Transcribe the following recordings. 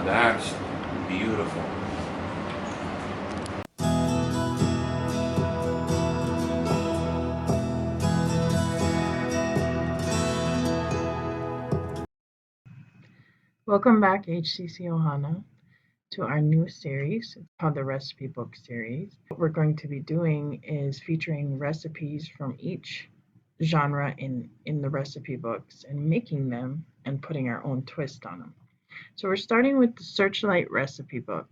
that's beautiful. Welcome back, HCC Ohana, to our new series. It's called the Recipe Book Series. What we're going to be doing is featuring recipes from each genre in the recipe books and making them and putting our own twist on them. So we're starting with the Searchlight Recipe Book.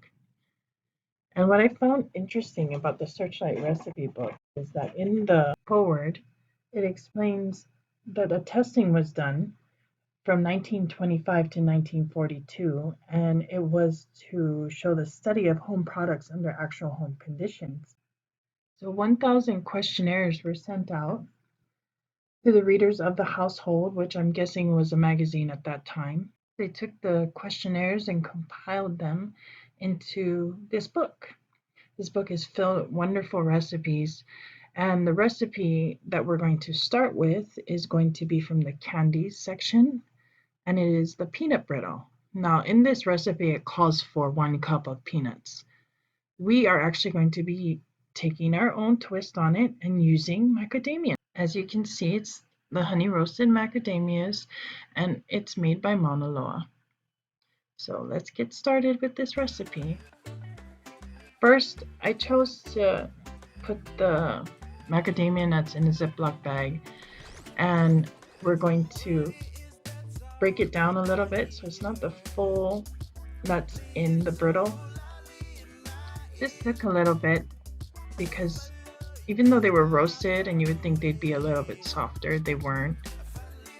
And what I found interesting about the Searchlight Recipe Book is that in the foreword, it explains that a testing was done from 1925 to 1942, and it was to show the study of home products under actual home conditions. So 1,000 questionnaires were sent out to the readers of the household, which I'm guessing was a magazine at that time. They took the questionnaires and compiled them into this book. This book is filled with wonderful recipes, and the recipe that we're going to start with is going to be from the candies section, and it is the peanut brittle. Now, in this recipe, it calls for 1 cup of peanuts. We are actually going to be taking our own twist on it and using macadamia. As you can see, it's the honey roasted macadamias, and it's made by Mauna Loa. So let's get started with this recipe. First, I chose to put the macadamia nuts in a Ziploc bag, and we're going to break it down a little bit so it's not the full nuts in the brittle. This took a little bit because even though they were roasted and you would think they'd be a little bit softer, they weren't.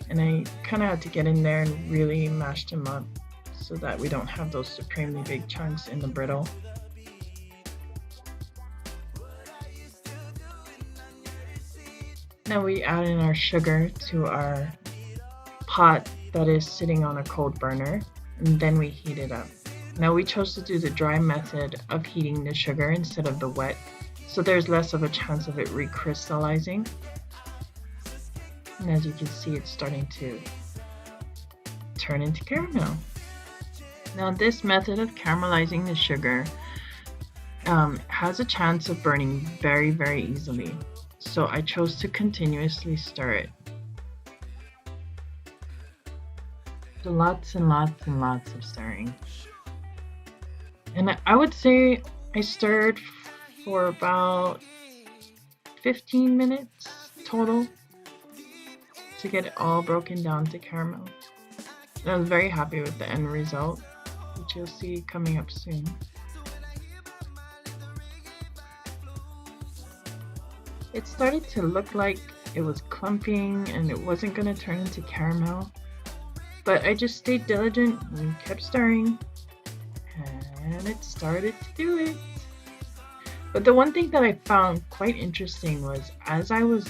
And I kind of had to get in there and really mash them up so that we don't have those supremely big chunks in the brittle. Now we add in our sugar to our pot that is sitting on a cold burner, and then we heat it up. Now we chose to do the dry method of heating the sugar instead of the wet, so there's less of a chance of it recrystallizing. And as you can see, it's starting to turn into caramel. Now this method of caramelizing the sugar has a chance of burning very, very easily. So I chose to continuously stir it. So lots and lots and lots of stirring. And I would say I stirred for about 15 minutes total to get it all broken down to caramel. And I was very happy with the end result, which you'll see coming up soon. It started to look like it was clumping and it wasn't going to turn into caramel, but I just stayed diligent and kept stirring, and it started to do it. But the one thing that I found quite interesting was as I was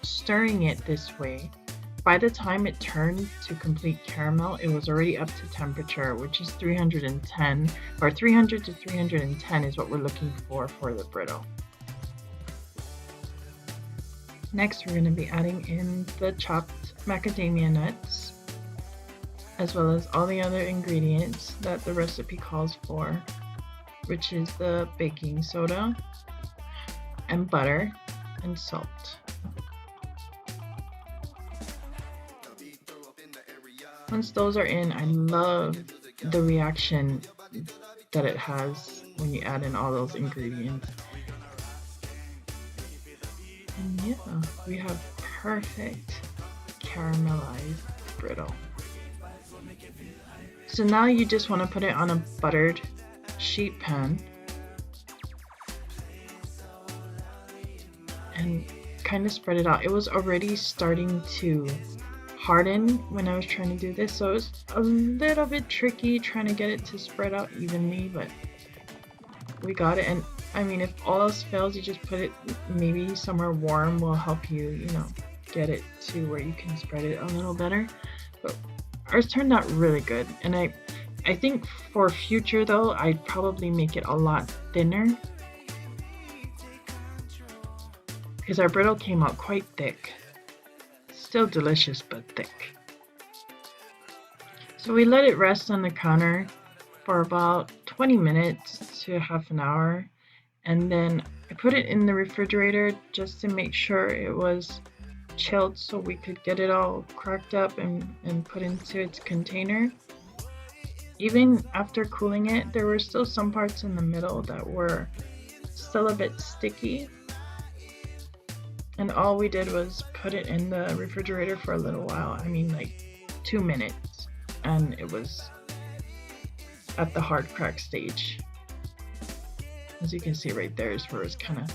stirring it this way, by the time it turned to complete caramel, it was already up to temperature, which is 310, or 300 to 310 is what we're looking for the brittle. Next, we're going to be adding in the chopped macadamia nuts, as well as all the other ingredients that the recipe calls for, which is the baking soda and butter and salt. Once those are in, I love the reaction that it has when you add in all those ingredients. And yeah, we have perfect caramelized brittle. So now you just want to put it on a buttered sheet pan and kind of spread it out. It was already starting to harden when I was trying to do this, so it was a little bit tricky trying to get it to spread out evenly, but we got it. And I mean, if all else fails, you just put it maybe somewhere warm will help you, get it to where you can spread it a little better. But ours turned out really good, and I think for future though, I'd probably make it a lot thinner because our brittle came out quite thick. Still delicious, but thick. So we let it rest on the counter for about 20 minutes to half an hour, and then I put it in the refrigerator just to make sure it was chilled so we could get it all cracked up and put into its container. Even after cooling it, there were still some parts in the middle that were still a bit sticky. And all we did was put it in the refrigerator for a little while. I mean, like 2 minutes. And it was at the hard crack stage. As you can see right there is where it's kind of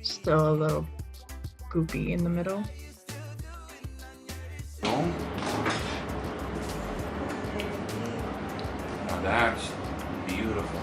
still a little goopy in the middle. Now that's beautiful.